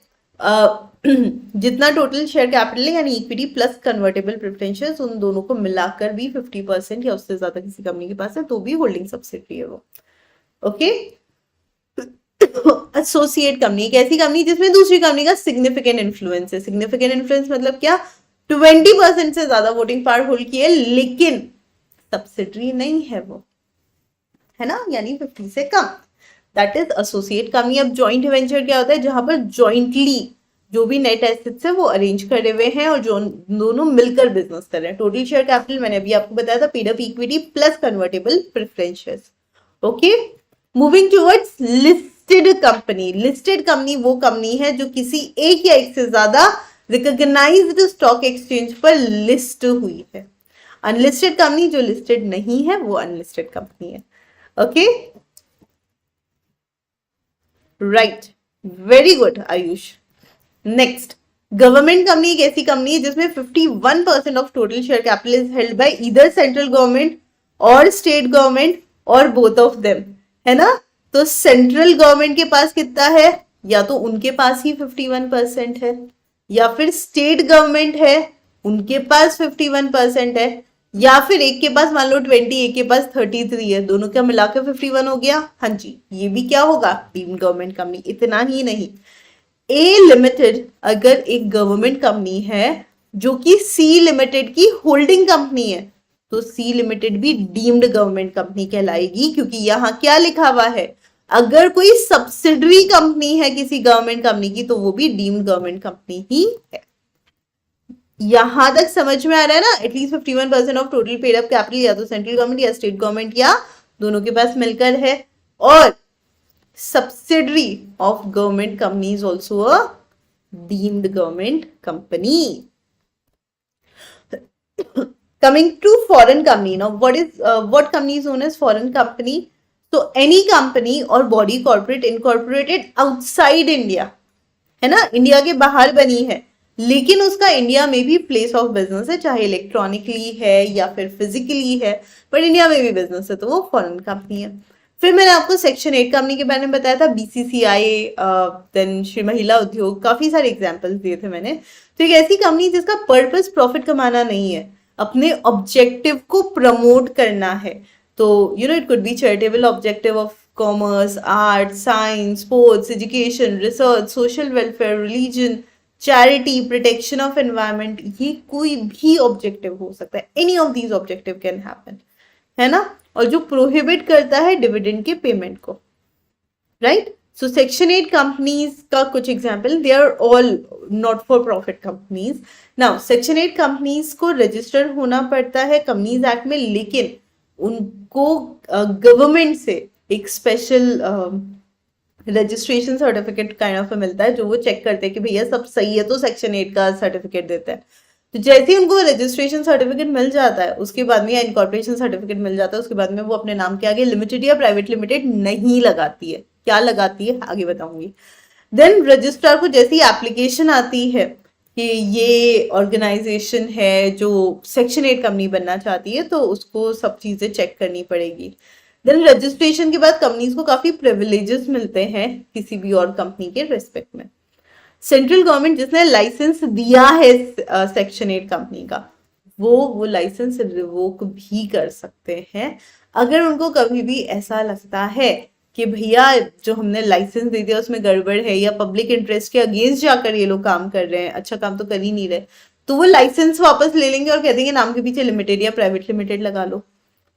जितना टोटल शेयर कैपिटल यानी इक्विटी प्लस कन्वर्टेबल प्रेफरेंशियल्स, उन दोनों को मिलाकर भी 50% या उससे ज्यादा किसी कंपनी के पास है तो भी होल्डिंग सब्सिडरी है वो। ओके, एसोसिएट कंपनी, एक ऐसी कंपनी जिसमें दूसरी कंपनी का सिग्निफिकेंट इन्फ्लुएंस है। सिग्निफिकेंट इन्फ्लुएंस मतलब क्या? 20% से ज्यादा वोटिंग पावर होल्ड की है लेकिन सब्सिडरी नहीं है वो, है ना, यानी 50 से कम, दैट इज एसोसिएट कंपनी। अब जॉइंट वेंचर क्या होता है? जहां पर जॉइंटली जो भी नेट एसेट्स है वो अरेंज करे हुए हैं और जो दोनों मिलकर बिजनेस कर रहे हैं। टोटल शेयर कैपिटल मैंने अभी आपको बताया था, paid up equity plus convertible preferentials. Okay, moving towards listed company. Listed company वो कंपनी है जो किसी एक या एक से ज्यादा रिकॉग्नाइज्ड स्टॉक एक्सचेंज पर लिस्ट हुई है। अनलिस्टेड कंपनी जो लिस्टेड नहीं है वो अनलिस्टेड कंपनी है। Okay, right, very good Ayush. Next, government company एक ऐसी कंपनी है जिसमें 51% of total share capital is held by either central government और स्टेट गवर्नमेंट और बोथ ऑफ देम, है ना। तो सेंट्रल गवर्नमेंट के पास कितना है? या तो उनके पास ही 51% है या फिर स्टेट गवर्नमेंट है उनके पास 51% है या फिर एक के पास मान लो 20, एक के पास 33 है, दोनों का मिलाकर 51 हो गया। हाँ जी, ये भी क्या होगा? Deemed government company. इतना ही नहीं, ए लिमिटेड अगर एक गवर्नमेंट कंपनी है जो कि सी लिमिटेड की होल्डिंग कंपनी है तो सी लिमिटेड भी डीम्ड गवर्नमेंट कंपनी कहलाएगी, क्योंकि यहां क्या लिखा हुआ है? अगर कोई सब्सिडरी कंपनी है किसी गवर्नमेंट कंपनी की तो वो भी डीम्ड गवर्नमेंट कंपनी ही है। यहां तक समझ में आ रहा है ना? At least 51% of total paid up capital या तो सेंट्रल गवर्नमेंट या स्टेट गवर्नमेंट या दोनों के पास मिलकर है, और subsidiary of government company is also a deemed government company. Coming to foreign company, now what company is known as foreign company? So any company or body corporate incorporated outside India, है ना, India के बाहर बनी है, लेकिन उसका India में भी प्लेस ऑफ बिजनेस है, चाहे इलेक्ट्रॉनिकली है या फिर फिजिकली है, पर इंडिया में भी बिजनेस है, तो वो फॉरेन कंपनी है। फिर मैंने आपको सेक्शन 8 कंपनी के बारे में बताया था, बीसीसीआई, देन श्री महिला उद्योग, काफी सारे एग्जांपल्स दिए थे मैंने। तो एक ऐसी कंपनी जिसका पर्पस प्रॉफिट कमाना नहीं है, अपने ऑब्जेक्टिव को प्रमोट करना है। तो it could be charitable objective of commerce, art, science, sports, education, research, social welfare, religion, charity, protection of environment, ये कोई भी ऑब्जेक्टिव हो सकता है, any of these objective can happen, है ना। और जो प्रोहिबिट करता है डिविडेंड के पेमेंट को, राइट। सो सेक्शन 8 कंपनीज का कुछ example, they are all not for profit companies. Now section 8 companies को रजिस्टर होना पड़ता है कंपनीज एक्ट में, लेकिन उनको गवर्नमेंट से एक special registration certificate kind of मिलता है, जो वो चेक करते हैं कि भैया सब सही है, तो सेक्शन 8 का सर्टिफिकेट देता है। तो जैसे ही उनको रजिस्ट्रेशन सर्टिफिकेट मिल जाता है, उसके बाद में, या इनकॉर्पोरेशन सर्टिफिकेट मिल जाता है, उसके बाद में वो अपने नाम के आगे लिमिटेड या प्राइवेट लिमिटेड नहीं लगाती है। क्या लगाती है आगे बताऊंगी। देन रजिस्ट्रार को जैसी एप्लीकेशन आती है कि ये ऑर्गेनाइजेशन है जो सेक्शन 8 कंपनी बनना चाहती है, तो उसको सब चीजें चेक करनी पड़ेगी। देन रजिस्ट्रेशन के बाद कंपनीज को काफी प्रिविलेजेस मिलते हैं किसी भी और कंपनी के रेस्पेक्ट में। सेंट्रल गवर्नमेंट जिसने लाइसेंस दिया है सेक्शन 8 कंपनी का, वो लाइसेंस रिवोक भी कर सकते हैं, अगर उनको कभी भी ऐसा लगता है कि भैया जो हमने लाइसेंस दे दिया उसमें गड़बड़ है, या पब्लिक इंटरेस्ट के अगेंस्ट जाकर ये लोग काम कर रहे हैं, अच्छा काम तो कर ही नहीं रहे, तो वो लाइसेंस वापस ले लेंगे और कह देंगे नाम के पीछे लिमिटेड या प्राइवेट लिमिटेड लगा लो,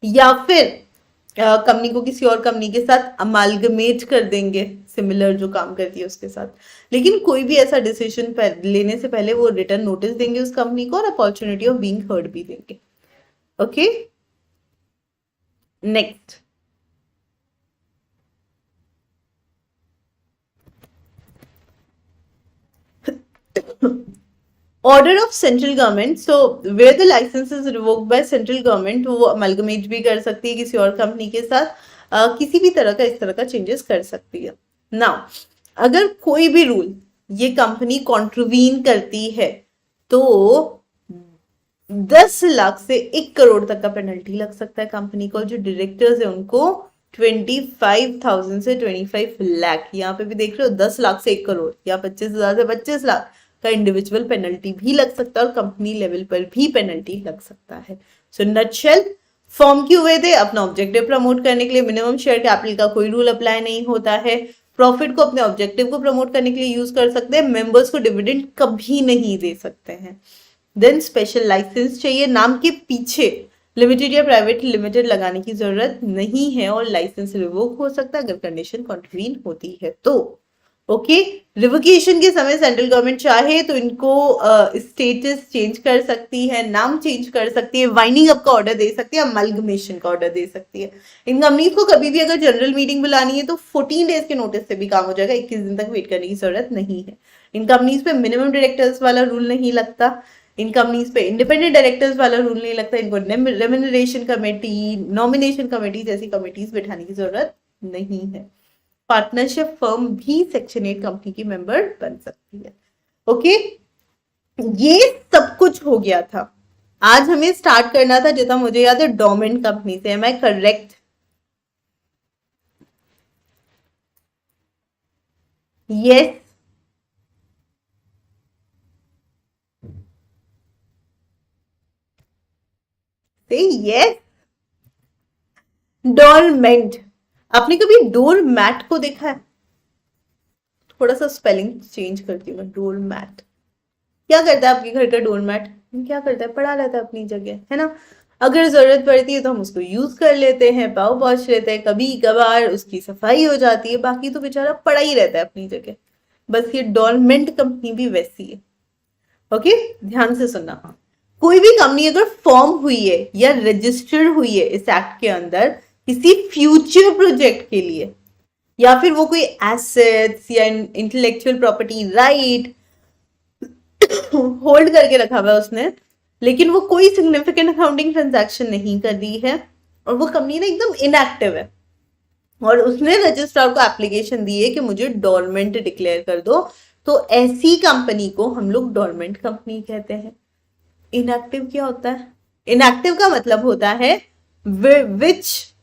या फिर कंपनी को किसी और कंपनी के साथ अमालगमेट कर देंगे, सिमिलर जो काम करती है उसके साथ। लेकिन कोई भी ऐसा डिसीजन लेने से पहले वो रिटर्न नोटिस देंगे उस कंपनी को, और अपॉर्चुनिटी ऑफ बीइंग हर्ड भी देंगे। Okay, next, order of central government. So where the licence is revoked by central government, वो अमलगमेट भी कर सकती है किसी और कंपनी के साथ, किसी भी तरह का इस तरह का चेंजेस कर सकती है। नाउ अगर कोई भी रूल ये कंपनी कॉन्ट्रवीन करती है, तो 10 लाख से 1 करोड़ तक का पेनल्टी लग सकता है कंपनी को। जो डायरेक्टर्स है उनको 25,000 से 25 लाख, यहाँ पे भी देख रहे हो 10 लाख से 1 करोड़, या 25,000 से 25 लाख का इंडिविजुअल पेनल्टी भी लग सकता है, और कंपनी लेवल पर भी पेनल्टी लग सकता है। सो नटशेल, फॉर्म क्यों हुए थे? अपना ऑब्जेक्टिव प्रमोट करने के लिए। मिनिमम शेयर कैपिटल का कोई रूल अप्लाई नहीं होता है। प्रॉफिट को अपने ऑब्जेक्टिव को प्रमोट करने के लिए यूज कर सकते हैं। मेंबर्स को डिविडेंड कभी नहीं दे सकते हैं। देन स्पेशल लाइसेंस चाहिए, नाम के पीछे लिमिटेड या प्राइवेट लिमिटेड लगाने की जरूरत नहीं है, और लाइसेंस रिवोक हो सकता है अगर कंडीशन कॉन्ट्रवीन होती है तो। ओके, रिवोकेशन के समय सेंट्रल गवर्नमेंट चाहे तो इनको स्टेटस चेंज कर सकती है, नाम चेंज कर सकती है, वाइंडिंग अप का ऑर्डर दे सकती है, अमलगमेशन का ऑर्डर दे सकती है। इन कंपनीज को कभी भी अगर जनरल मीटिंग बुलानी है तो 14 डेज के नोटिस से भी काम हो जाएगा, 21 दिन तक वेट करने की जरूरत नहीं है। इन कंपनीज पे मिनिमम डायरेक्टर्स वाला रूल नहीं लगता, इन कंपनीज पे इंडिपेंडेंट डायरेक्टर्स वाला रूल नहीं लगता, इनको रेम्यूनरेशन कमेटी, नॉमिनेशन कमेटी जैसी कमेटीज बैठाने की जरूरत नहीं है। पार्टनरशिप फर्म भी सेक्शन 8 कंपनी की मेंबर बन सकती है। ओके, ये सब कुछ हो गया था। आज हमें स्टार्ट करना था, जितना मुझे याद है, डोमेन कंपनी से। Am I correct? Yes, say yes. Dormant, आपने कभी डोर मैट को देखा है? थोड़ा सा स्पेलिंग चेंज करती हूँ। डोर मैट क्या करता है? आपके घर का डोर मैट क्या करता है? पड़ा रहता है अपनी जगह, है ना। अगर जरूरत पड़ती है तो हम उसको यूज कर लेते हैं, पाव पोंछ लेते हैं, कभी कभार उसकी सफाई हो जाती है, बाकी तो बेचारा पड़ा ही रहता है अपनी जगह। बस ये डोरमेंट कंपनी भी वैसी है। ओके, ध्यान से सुनना। कोई भी कंपनी अगर फॉर्म हुई है या रजिस्टर्ड हुई है इस एक्ट के अंदर किसी फ्यूचर प्रोजेक्ट के लिए, या फिर वो कोई एसेट्स या इंटेलेक्चुअल प्रॉपर्टी राइट होल्ड करके रखा हुआ है उसने, लेकिन वो कोई सिग्निफिकेंट अकाउंटिंग ट्रांजैक्शन नहीं कर रही है और वो कंपनी ना एकदम इनएक्टिव है, और उसने रजिस्ट्रार को एप्लीकेशन दी है कि मुझे डोरमेंट डिक्लेयर कर दो, तो ऐसी कंपनी को हम लोग डोरमेंट कंपनी कहते हैं। इनएक्टिव क्या होता है? इनएक्टिव का मतलब होता है which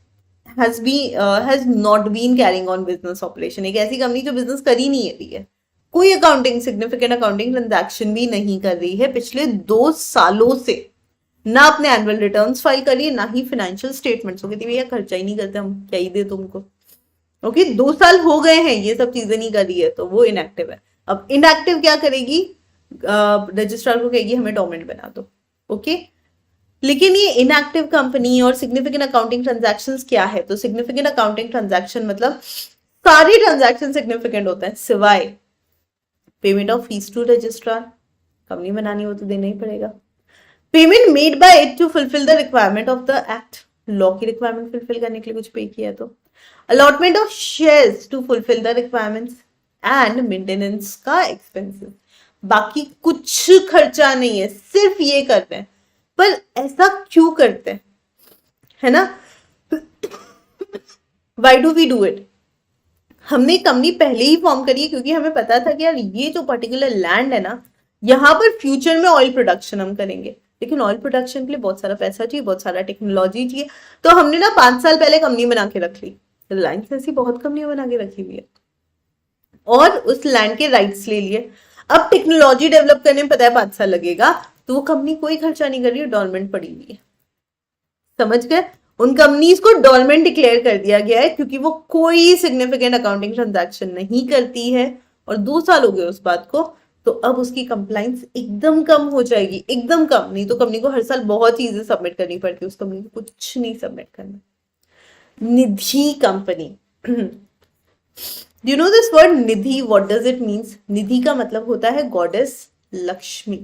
has not been carrying on business operation. एक ऐसी कंपनी जो बिजनेस कर ही नहीं रही है, कोई अकाउंटिंग सिग्निफिकेंट अकाउंटिंग ट्रांजैक्शन भी नहीं कर रही है पिछले 2 सालों से, ना अपने एनुअल रिटर्न्स फाइल करिए, ना ही फाइनेंशियल स्टेटमेंट्स। हो गए भैया खर्चा ही नहीं करते, हम क्या ही दे तुमको। ओके 2 साल हो गए हैं ये सब चीजें नहीं कर रही है, तो वो इनएक्टिव है। अब इनएक्टिव क्या करेगी? रजिस्ट्रार को कहेगी हमें डोरमेंट बना दो। ओके, लेकिन ये इनएक्टिव कंपनी और सिग्निफिकेंट अकाउंटिंग ट्रांजैक्शंस क्या है? तो सिग्निफिकेंट अकाउंटिंग ट्रांजैक्शन मतलब सारी ट्रांजैक्शन सिग्निफिकेंट होते हैं सिवाय payment of fees to registrar, company बनानी हो तो देना ही पड़ेगा। Payment made by it to fulfil the requirement of the act, law की रिक्वायरमेंट फुलफिल करने के लिए कुछ पे किया तो। Allotment of shares to fulfil the requirements and maintenance का एक्सपेंसेस। बाकी कुछ खर्चा नहीं है, सिर्फ ये करते हैं। पर ऐसा क्यों करते हैं, है ना? Why do we do it? हमने कंपनी पहले ही फॉर्म करी है क्योंकि हमें पता था कि यार ये जो पर्टिकुलर लैंड है ना, यहाँ पर फ्यूचर में ऑयल प्रोडक्शन हम करेंगे, लेकिन ऑयल प्रोडक्शन के लिए बहुत सारा पैसा चाहिए, बहुत सारा टेक्नोलॉजी चाहिए। तो हमने ना 5 साल पहले कंपनी बना के रख ली। रिलायंस ऐसी बहुत कंपनियां बना के रखी हुई है, और उस लैंड के राइट्स ले लिए। अब टेक्नोलॉजी डेवलप करने में पता है 5 साल लगेगा, तो वो कंपनी कोई खर्चा नहीं कर रही है, डॉर्मेंट पड़ी हुई है। समझ गए? उन कंपनीज को डॉर्मेंट डिक्लेयर कर दिया गया है क्योंकि वो कोई सिग्निफिकेंट अकाउंटिंग ट्रांजैक्शन नहीं करती है, और 2 साल हो गए उस बात को। तो अब उसकी कंप्लाइंस एकदम कम हो जाएगी, एकदम कम। नहीं तो कंपनी को हर साल बहुत चीजें सबमिट करनी पड़ती है, उस कंपनी को कुछ नहीं सबमिट करना। Nidhi company, you know this word Nidhi, what does it means? Nidhi का मतलब होता है गॉडेस लक्ष्मी।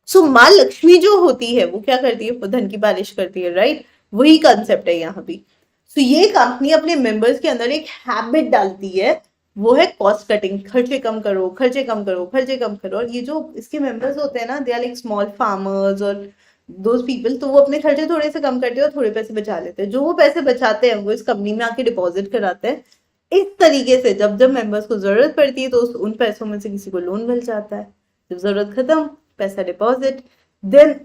सो माँ लक्ष्मी जो होती है वो क्या करती है? धन की बारिश करती है, राइट? वही कंसेप्ट है यहाँ भी। सो ये कंपनी अपने मेंबर्स के अंदर एक हैबिट डालती है, वो है कॉस्ट कटिंग। खर्चे कम करो, खर्चे कम करो, खर्चे कम करो। और ये जो इसके मेंबर्स होते हैं ना, they are like small farmers और दोज पीपल, तो वो अपने खर्चे थोड़े से कम करते हैं और थोड़े पैसे बचा लेते हैं। जो वो पैसे बचाते हैं वो इस कंपनी में आके डिपॉजिट कराते हैं। इस तरीके से जब जब मेंबर्स को जरूरत पड़ती है तो उन पैसों में से किसी को लोन मिल जाता है। जब जरूरत खत्म, पैसा डिपॉजिट। देन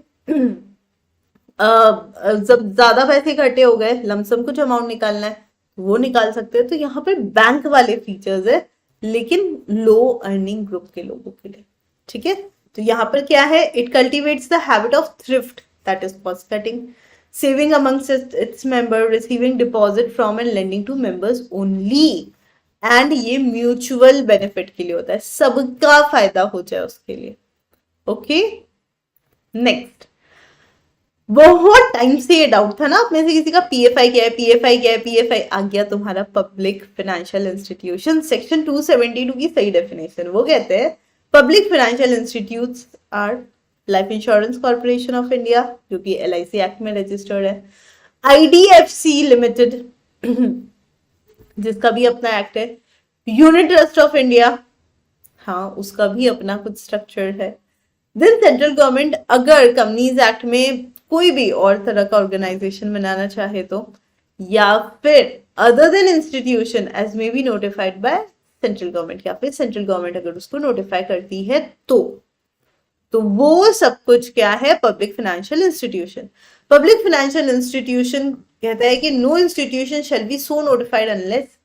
जब ज्यादा पैसे इकट्ठे हो गए, लमसम कुछ अमाउंट निकालना है, वो निकाल सकते हैं। तो यहाँ पर बैंक वाले फीचर्स है, लेकिन लो अर्निंग ग्रुप के लोगों के लिए। ठीक है, तो यहाँ पर क्या है? It cultivates the habit of thrift, that is cost cutting, saving amongst its member, receiving deposit from and lending to members only. And ये म्यूचुअल बेनिफिट के लिए होता है, सबका फायदा हो जाए उसके लिए। Okay, next. बहुत टाइम से ये डाउट था ना अपने से किसी का, पीएफआई क्या है, पीएफआई क्या है, पीएफआई आ गया तुम्हारा पब्लिक फाइनेंशियल इंस्टीट्यूशन। सेक्शन 272 की सही डेफिनेशन, वो कहते हैं public financial institutes our life insurance corporation of India, जो कि एलआईसी एक्ट में रजिस्टर्ड है, आईडीएफसी लिमिटेड जिसका भी अपना एक्ट है, यूनिट ट्रस्ट ऑफ इंडिया, हाँ उसका भी अपना कुछ स्ट्रक्चर है। देन सेंट्रल गवर्नमेंट अगर कंपनीज एक्ट में कोई भी और तरह का ऑर्गेनाइजेशन बनाना चाहे तो, या फिर other than institution as may be notified by central government, या फिर सेंट्रल गवर्नमेंट अगर उसको नोटिफाई करती है तो वो सब कुछ क्या है? Public financial institution. Public financial institution कहता है कि no institution shall be so notified unless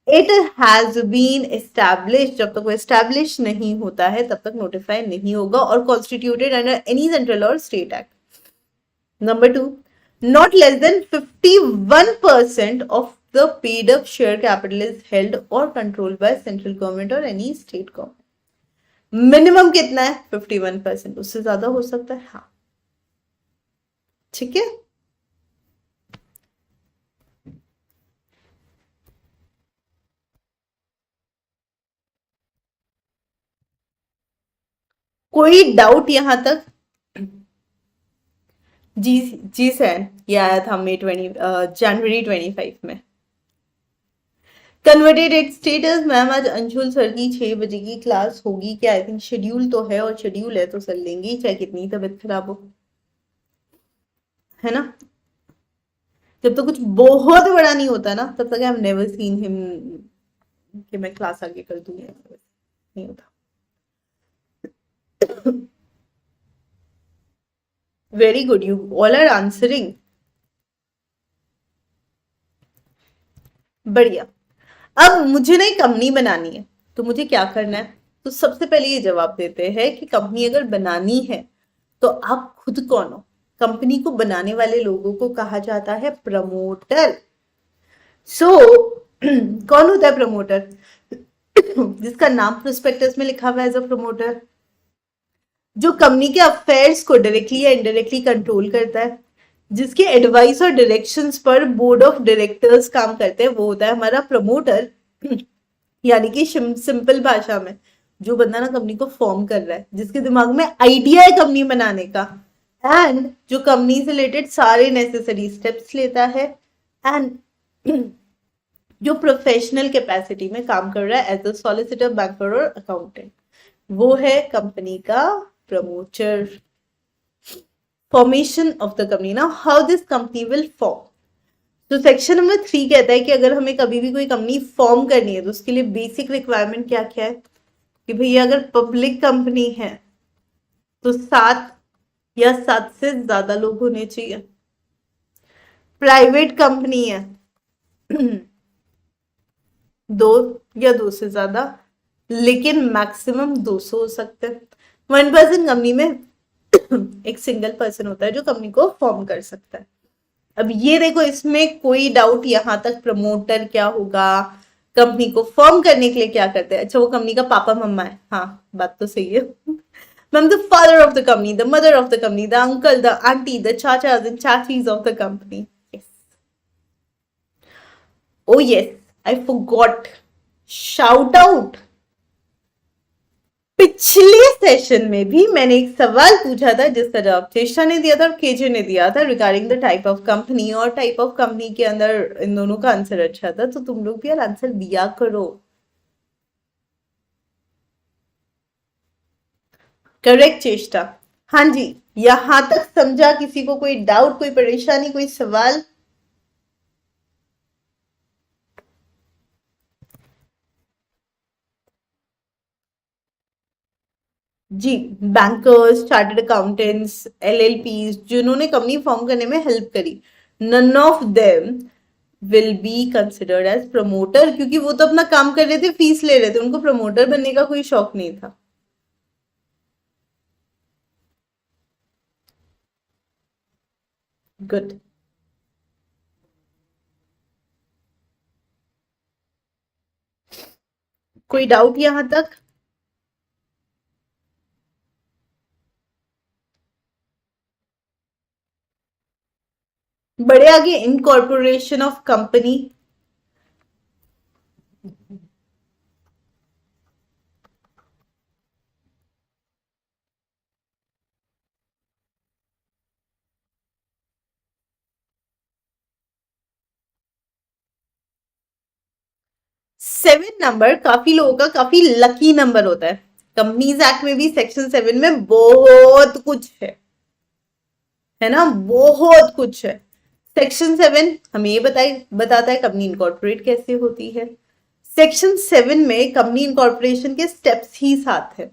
it has been establish. जब तक वो एस्टैब्लिश नहीं होता है तब तक नोटिफाई नहीं होगा, और कॉन्स्टिट्यूटेड अंडर एनी सेंट्रल और state act. Number 2, not less than 51% of the paid up share capital is held or controlled by central government or any state government. Minimum कितना है? 51%, उससे ज्यादा हो सकता है, हाँ। ठीक है, कोई डाउट यहां तक? जी जी सर, ये आया था जनवरी 25 में। Converted eight status. मैम आज अंशुल सर की 6 बजे की क्लास होगी क्या? आई थिंक शेड्यूल तो है, और शेड्यूल है तो सर लेंगे चाहे कितनी तबीयत खराब हो, है ना। जब तो कुछ बहुत बड़ा नहीं होता ना, तब तक I have never seen him कि मैं क्लास आगे कर दूंगी, ऐसा नहीं होता। Very good, you all are answering, बढ़िया। अब मुझे ना एक कंपनी बनानी है, तो मुझे क्या करना है? तो सबसे पहले ये जवाब देते हैं कि कंपनी अगर बनानी है तो आप खुद कौन हो? कंपनी को बनाने वाले लोगों को कहा जाता है प्रमोटर। सो कौन होता है प्रमोटर? जिसका नाम प्रोस्पेक्टस में लिखा हुआ है एज अ प्रमोटर, जो कंपनी के अफेयर्स को डायरेक्टली या इनडायरेक्टली कंट्रोल करता है, जिसके एडवाइस और डायरेक्शंस पर बोर्ड ऑफ डायरेक्टर्स काम करते हैं, वो होता है हमारा प्रमोटर। यानी कि सिंपल भाषा में जो बंदा ना कंपनी को फॉर्म कर रहा है, जिसके दिमाग में आइडिया है कंपनी बनाने का, एंड जो कंपनी से रिलेटेड सारे नेसेसरी स्टेप्स लेता है, एंड जो प्रोफेशनल कैपेसिटी में काम कर रहा है एज अ सॉलिसिटर, बैंकर और अकाउंटेंट, वो है कंपनी का promoter. Formation of the company, ना how this company will form. तो सेक्शन नंबर 3 कहता है कि अगर हमें कभी भी कोई कंपनी फॉर्म करनी है तो उसके लिए बेसिक रिक्वायरमेंट क्या क्या है, कि भैया अगर पब्लिक कंपनी है तो 7 या 7 से ज्यादा लोग होने चाहिए। प्राइवेट कंपनी है 2 या 2 से ज्यादा, लेकिन मैक्सिमम 200 हो सकते हैं। 1 पर्सन कंपनी में एक सिंगल पर्सन होता है जो कंपनी को फॉर्म कर सकता है। अब ये देखो, इसमें कोई डाउट यहां तक प्रमोटर क्या होगा, कंपनी को फॉर्म करने के लिए क्या करते हैं? अच्छा, वो कंपनी का पापा मम्मा है, हाँ बात तो सही है। Ma'am the father of the company, the mother of the company, the uncle, the aunty, the chacha and chachis of the company. Oh yes, I forgot. Shout out. पिछले सेशन में भी मैंने एक सवाल पूछा था जिसका जवाब चेष्टा ने दिया था और केजे ने दिया था, regarding the type of company, और टाइप ऑफ कंपनी के अंदर इन दोनों का आंसर अच्छा था, तो तुम लोग भी यार आंसर दिया करो। करेक्ट चेष्टा, हाँ जी। यहां तक समझा? किसी को कोई डाउट, कोई परेशानी, कोई सवाल? जी, बैंकर्स, चार्टर्ड अकाउंटेंट्स, एलएलपीज, जिन्होंने कंपनी फॉर्म करने में हेल्प करी, none of them will be considered as promoter, क्योंकि वो तो अपना काम कर रहे थे, फीस ले रहे थे, उनको प्रमोटर बनने का कोई शौक नहीं था। गुड, कोई डाउट यहां तक? बड़े आगे, इनकॉर्पोरेशन ऑफ कंपनी। 7 नंबर काफी लोगों का काफी लकी नंबर होता है। कंपनीज एक्ट में भी सेक्शन 7 में बहुत कुछ है ना, बहुत कुछ है। सेक्शन 7 हमें ये बताता है कंपनी इनकॉर्पोरेट कैसे होती है। सेक्शन 7 में कंपनी इनकॉर्पोरेशन के स्टेप्स ही साथ है,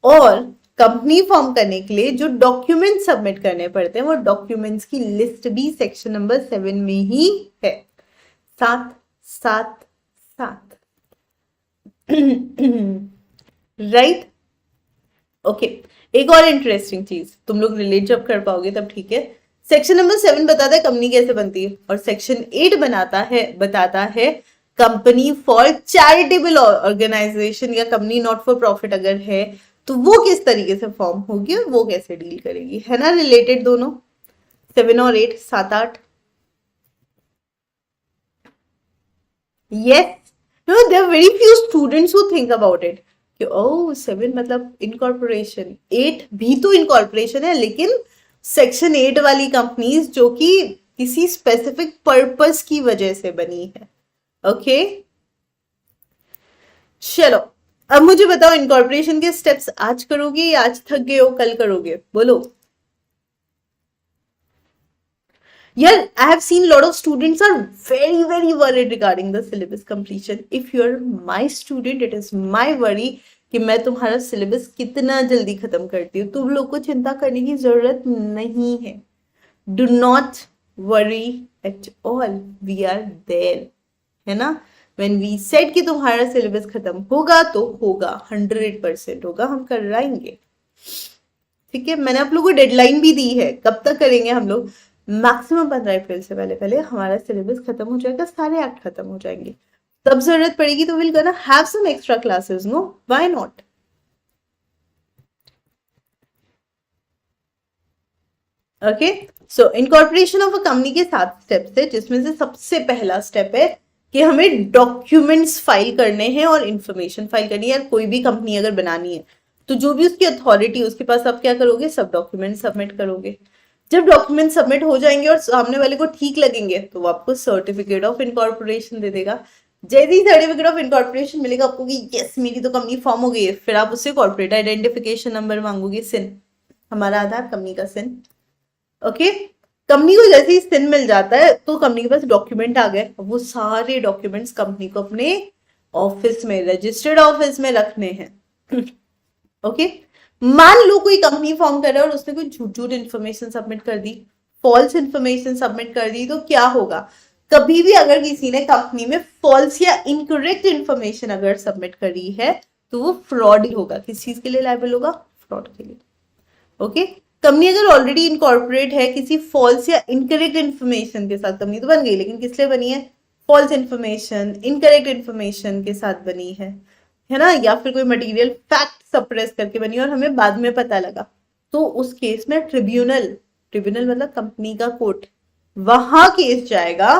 और कंपनी फॉर्म करने के लिए जो डॉक्यूमेंट सबमिट करने पड़ते हैं, वो डॉक्यूमेंट्स की लिस्ट भी सेक्शन नंबर 7 में ही है। 7 7 7 राइट, ओके। एक और इंटरेस्टिंग चीज, तुम लोग रिलेट जब कर पाओगे तब ठीक है। सेक्शन नंबर 7 बताता है कंपनी कैसे बनती है, और सेक्शन 8 बताता है कंपनी फॉर चैरिटेबल ऑर्गेनाइजेशन या कंपनी नॉट फॉर प्रॉफिट अगर है तो वो किस तरीके से फॉर्म होगी और वो कैसे डील करेगी, है ना रिलेटेड दोनों। 7 और 8, 7 8। Yes, no there are very few students who think about it कि ओह 7 मतलब इनकॉर्पोरेशन, 8 भी तो इनकॉर्पोरेशन है, लेकिन सेक्शन 8 वाली कंपनीज जो कि किसी स्पेसिफिक पर्पस की वजह से बनी है। ओके, चलो अब मुझे बताओ, इनकॉर्पोरेशन के स्टेप्स आज करोगे या आज थक गए हो, कल करोगे, बोलो यार. I have seen lot of students are very worried regarding the syllabus completion. If you are my student, it is my worry कि मैं तुम्हारा सिलेबस कितना जल्दी खत्म करती हूँ. तुम लोग को चिंता करने की जरूरत नहीं है. Do not worry at all, we are there, है ना. व्हेन वी सेड कि तुम्हारा सिलेबस खत्म होगा तो होगा, 100% होगा, हम कराएंगे. ठीक है, मैंने आप लोगों को डेडलाइन भी दी है, कब तक करेंगे हम लोग. मैक्सिमम 15 अप्रैल से पहले पहले हमारा सिलेबस खत्म हो जाएगा, सारे एक्ट खत्म हो जाएंगे. तब जरूरत पड़ेगी तो will gonna have some extra classes, no why not. Okay, so incorporation of a company के 7 स्टेप्स है, जिसमें से सबसे पहला स्टेप है कि हमें डॉक्यूमेंट्स फाइल करने हैं और इंफॉर्मेशन फाइल करनी है. यार कोई भी कंपनी अगर बनानी है तो जो भी उसकी अथॉरिटी उसके पास आप क्या करोगे, सब डॉक्यूमेंट सबमिट करोगे. जब डॉक्यूमेंट सबमिट हो जाएंगे और सामने वाले को ठीक लगेंगे तो वो आपको सर्टिफिकेट ऑफ इनकॉर्पोरेशन दे देगा. जैसे ही सर्टिफिकेट ऑफ इनकॉर्पोरेशन मिलेगा आपको कि यस मेरी तो कंपनी फॉर्म हो गई है, फिर आप उससे कॉर्पोरेट आइडेंटिफिकेशन नंबर मांगोगे, सिन, हमारा आधार, कंपनी का सिन. ओके, कंपनी को जैसे ही सिन मिल जाता है तो कंपनी के पास डॉक्यूमेंट आ गए. वो सारे डॉक्यूमेंट्स कंपनी को अपने ऑफिस में, रजिस्टर्ड ऑफिस में रखने हैं. ओके, मान लो कोई कंपनी फॉर्म कर रहा है और उसने कोई झूठ इन्फॉर्मेशन सबमिट कर दी, फॉल्स इन्फॉर्मेशन सबमिट कर दी, तो क्या होगा. कभी भी अगर किसी ने कंपनी में फॉल्स या इनकरेक्ट इन्फॉर्मेशन अगर सबमिट करी है तो वो फ्रॉड ही होगा. किस चीज के लिए लायबल होगा, फ्रॉड के लिए. ओके, कंपनी अगर ऑलरेडी इनकॉर्पोरेट है किसी फॉल्स या इनकरेक्ट इन्फॉर्मेशन के साथ, कंपनी तो बन गई लेकिन किस लिए बनी है, फॉल्स इन्फॉर्मेशन, इनकरेक्ट इन्फॉर्मेशन के साथ बनी है ना, या फिर कोई मटेरियल फैक्ट सप्रेस करके बनी और हमें बाद में पता लगा, तो उस केस में ट्रिब्यूनल मतलब कंपनी का कोर्ट, वहां केस जाएगा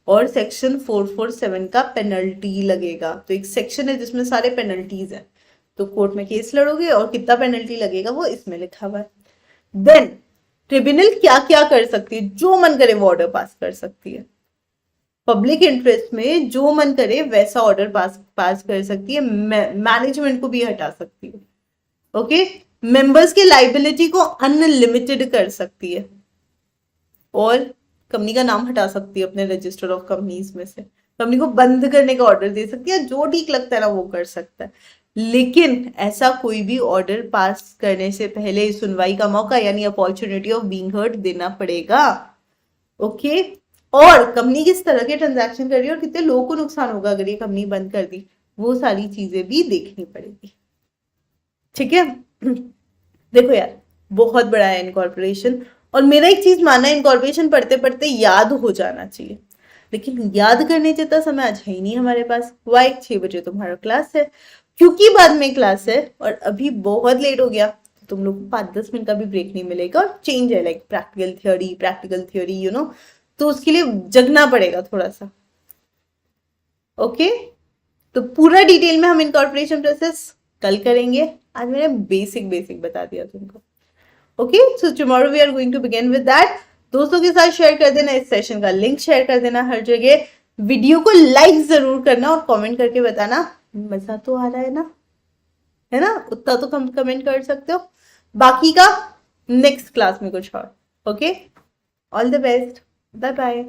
और सेक्शन 447 का पेनल्टी लगेगा. तो एक सेक्शन है जिसमें सारे पेनल्टीज है, तो कोर्ट में केस लड़ोगे और कितना पेनल्टी लगेगा वो इसमें लिखा हुआ है. देन ट्रिब्यूनल क्या क्या कर सकती है, जो मन करे वो ऑर्डर पास कर सकती है. पब्लिक इंटरेस्ट में जो मन करे वैसा ऑर्डर पास कर सकती है. मैनेजमेंट को भी हटा सकती है. ओके, मेंबर्स के लाइबिलिटी को अनलिमिटेड कर सकती है और कंपनी का नाम हटा सकती है अपने रजिस्टर ऑफ कंपनीज में से. कंपनी को बंद करने का ऑर्डर दे सकती है, जो ठीक लगता है ना वो कर सकता है. लेकिन ऐसा कोई भी ऑर्डर पास करने से पहले सुनवाई का मौका यानी अपॉर्चुनिटी ऑफ बीइंग हर्ड देना पड़ेगा. ओके, और कंपनी किस तरह के ट्रांजैक्शन कर रही है और कितने लोगों को नुकसान होगा अगर ये कंपनी बंद कर दी, वो सारी चीजें भी देखनी पड़ेगी. ठीक है, देखो यार बहुत बड़ा है इनकॉर्पोरेशन, और मेरा एक चीज मानना है, इनकॉर्पोरेशन पढ़ते पढ़ते याद हो जाना चाहिए, लेकिन याद करने जितना समय आज है ही नहीं हमारे पास. वाई 6 बजे तुम्हारा क्लास है, क्योंकि बाद में क्लास है और अभी बहुत लेट हो गया तो तुम लोग को 5-10 मिनट का भी ब्रेक नहीं मिलेगा. और चेंज है like practical theory you know, तो उसके लिए जगना पड़ेगा थोड़ा सा. ओके, तो पूरा डिटेल में हम इनकॉर्पोरेशन प्रोसेस कल करेंगे. आज मैंने बेसिक बता दिया तुमको. Okay, so tomorrow we are going to begin with that. दोस्तों के साथ शेयर कर देना, इस सेशन का लिंक शेयर कर देना हर जगह. वीडियो को लाइक जरूर करना और कमेंट करके बताना मजा तो आ रहा है ना, है ना, उतना तो कमेंट कर सकते हो. बाकी का नेक्स्ट क्लास में कुछ और. Okay, all the best, bye bye.